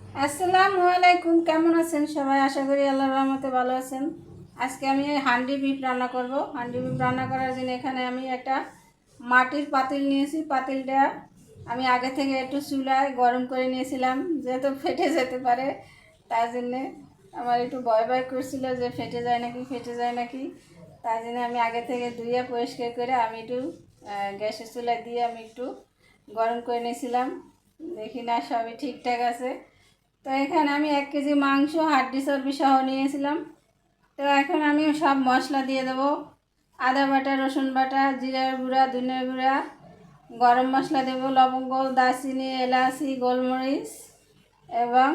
আসসালামু আলাইকুম। কেমন আছেন সবাই? আশা করি আল্লাহর রহমতে ভালো আছেন। আজকে আমি হান্ডি বিফ রান্না করব। হান্ডি বিফ রান্না করার জন্য এখানে আমি একটা মাটির পাতিল নিয়েছি। পাতিলটা আমি আগে থেকে একটু চুলায় গরম করে নিয়েছিলাম, যেহেতু ফেটে যেতে পারে। তার জন্যে আমার একটু ভয় ভয় করছিল যে ফেটে যায় নাকি। তার জন্য আমি আগে থেকে ধুয়ে পরিষ্কার করে আমি একটু গ্যাসের চুলায় দিয়ে আমি একটু গরম করে নিয়েছিলাম। দেখি না সবই ঠিকঠাক আছে। তো এখানে আমি 1 কেজি মাংস হাড্ডি চর্বি সহ নিয়েছিলাম। তো এখন আমি সব মশলা দিয়ে দেবো। আদা বাটা, রসুন বাটা, জিরার গুঁড়া, ধনিয়ার গুঁড়া, গরম মশলা দেবো, লবঙ্গ, দারচিনি, এলাচি, গোলমরিচ এবং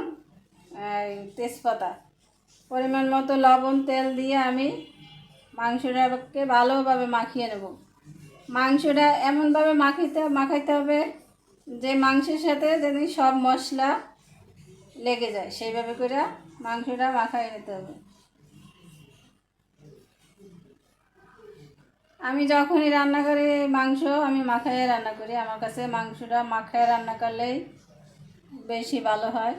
তেজপাতা, পরিমাণ মতো লবণ, তেল দিয়ে আমি মাংসটাকে ভালোভাবে মাখিয়ে নেব। মাংসটা এমনভাবে মাখাইতে হবে যে মাংসের সাথে যদি সব মশলা লেগে যায়, সেইভাবে করে মাংসটা মাখাই নিতে হবে। আমি যখনই রান্না করি মাংস আমি মাখাইয়ে রান্না করি। আমার কাছে মাংসটা মাখাইয়ে রান্না করলেই বেশি ভালো হয়।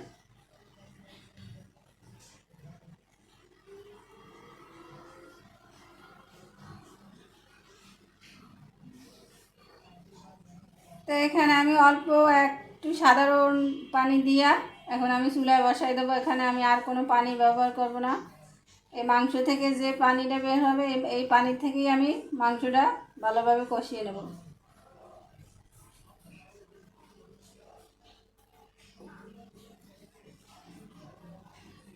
তো এখানে আমি অল্প একটু সাধারণ পানি দিয়া এখন আমি চুলায় বসাই দেবো। এখানে আমি আর কোনো পানি ব্যবহার করব না। এই মাংস থেকে যে পানিটা বের হবে এই পানি থেকেই আমি মাংসটা ভালোভাবে কষিয়ে নেব।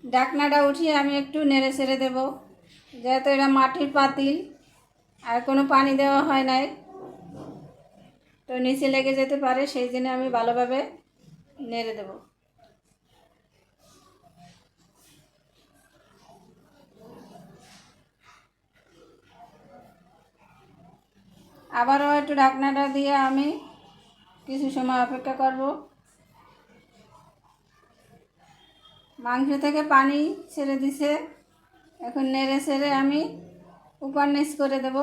ঢাকনাটা উঠিয়ে আমি একটু নেড়ে ছেড়ে দেবো, যেহেতু এটা মাটির পাতিল আর কোনো পানি দেওয়া হয় নাই, তো নিচে লেগে যেতে পারে, সেই জন্য আমি ভালোভাবে নেড়ে দেব। আবারও একটু ঢাকনাটা দিয়ে আমি কিছু সময় অপেক্ষা করব। মাংস থেকে পানি ছেড়ে দিছে, এখন নেড়ে ছেড়ে আমি উপর নিচ করে দেব।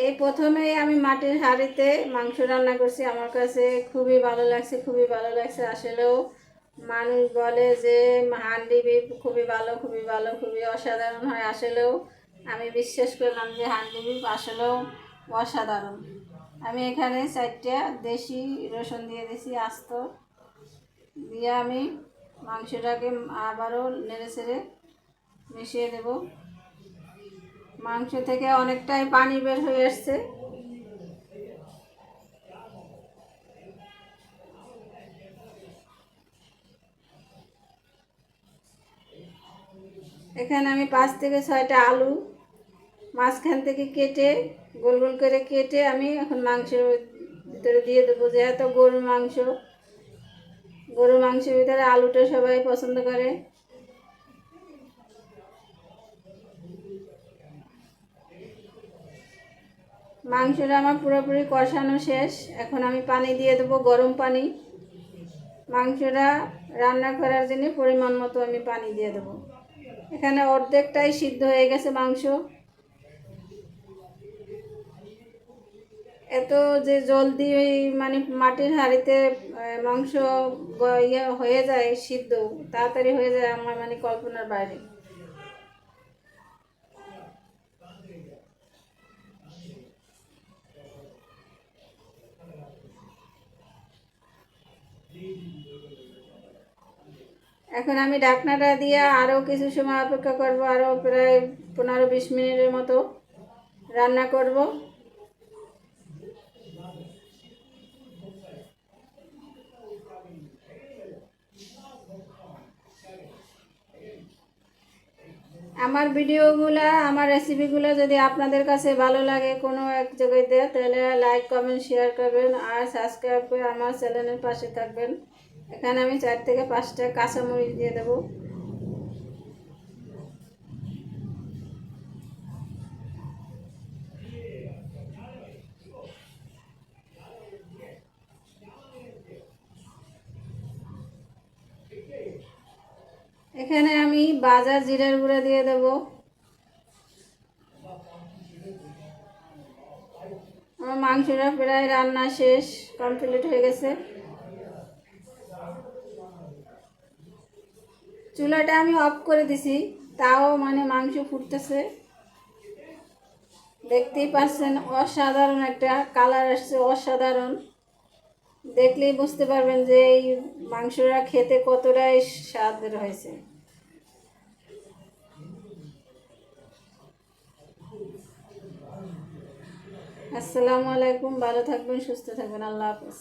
এই প্রথমেই আমি মাটির হাঁড়িতে মাংস রান্না করছি। আমার কাছে খুবই ভালো লাগছে। আসলেও মানুষ বলে যে হান্ডি বিফ খুবই ভালো, খুবই অসাধারণ হয়। আসলেও আমি বিশ্বাস করলাম যে হান্ডি বিফ আসলেও অসাধারণ। আমি এখানে 4টা দেশি রসুন দিয়ে দিছি আস্ত, দিয়ে আমি মাংসটাকে আবারও নেড়ে ছেড়ে মিশিয়ে দেব। মাংস থেকে অনেকটাই পানি বের হয়ে আসছে। এখানে আমি 5 থেকে 6টা আলু মাঝখান থেকে কেটে গোল গোল করে কেটে আমি এখন মাংসের ভিতরে দিয়ে দেবো। যেহেতু গরুর মাংসের ভিতরে আলুটা সবাই পছন্দ করে। মাংসটা আমার পুরোপুরি কষানো শেষ। এখন আমি পানি দিয়ে দেবো, গরম পানি। মাংসটা রান্না করার জন্য পরিমাণ মতো আমি পানি দিয়ে দেবো। এখানে অর্ধেকটাই সিদ্ধ হয়ে গেছে মাংস। এত যে জলদি ওই মানে মাটির হাঁড়িতে মাংস ইয়ে হয়ে যায়, সিদ্ধ তাড়াতাড়ি হয়ে যায়, আমার মানে কল্পনার বাইরে। এখন আমি ঢাকনাটা দিয়ে আরও কিছু সময় অপেক্ষা করব, আরও প্রায় 15-20 মিনিটের মতো রান্না করব। আমার ভিডিওগুলো, আমার রেসিপিগুলো যদি আপনাদের কাছে ভালো লাগে কোনো এক জায়গাতে, তাহলে লাইক, কমেন্ট, শেয়ার করবেন আর সাবস্ক্রাইব করে আমার চ্যানেলের পাশে থাকবেন। এখানে আমি 4 থেকে 5টা কাঁচামরিচ দিয়ে দেবো। এখানে এখানে আমি বাজার জিরার গুঁড়া দিয়ে দেব। আমার মাংসটা প্রায় রান্না শেষ, কমপ্লিট হয়ে গেছে। চুলাটা আমি অফ করে দিছি, তাও মানে মাংস ফুটতেছে। দেখতেই পাচ্ছেন অসাধারণ একটা কালার আসছে, অসাধারণ। দেখলেই বুঝতে পারবেন যে এই মাংসটা খেতে কতটাই স্বাদের হয়েছে। আসসালামু আলাইকুম, ভালো থাকবেন, সুস্থ থাকবেন, আল্লাহ হাফেজ।